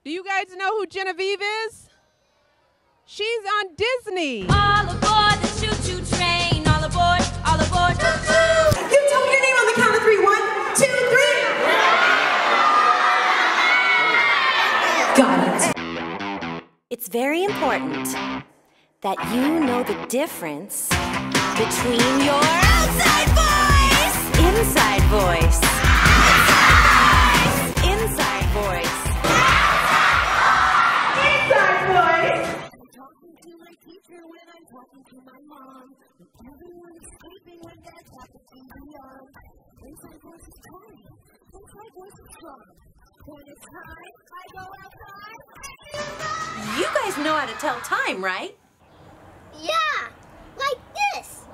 Do you guys know who Genevieve is? She's on Disney. All aboard the choo-choo train. All aboard, choo-choo. You tell me your name on the count of 3. 1, 2, 3. Got it. It's very important that you know the difference between your outside voice, inside voice, inside voice, inside voice. I'm talking to my teacher when I'm talking to my mom. Everyone's sleeping when they're talking beyond. Inside voice is calling. Inside voice is strong. When it's time, I go outside. You guys know how to tell time, right? Yeah, like this.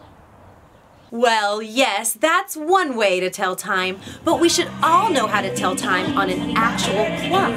Well, yes, that's one way to tell time, but we should all know how to tell time on an actual clock.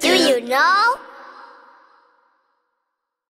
Do you know?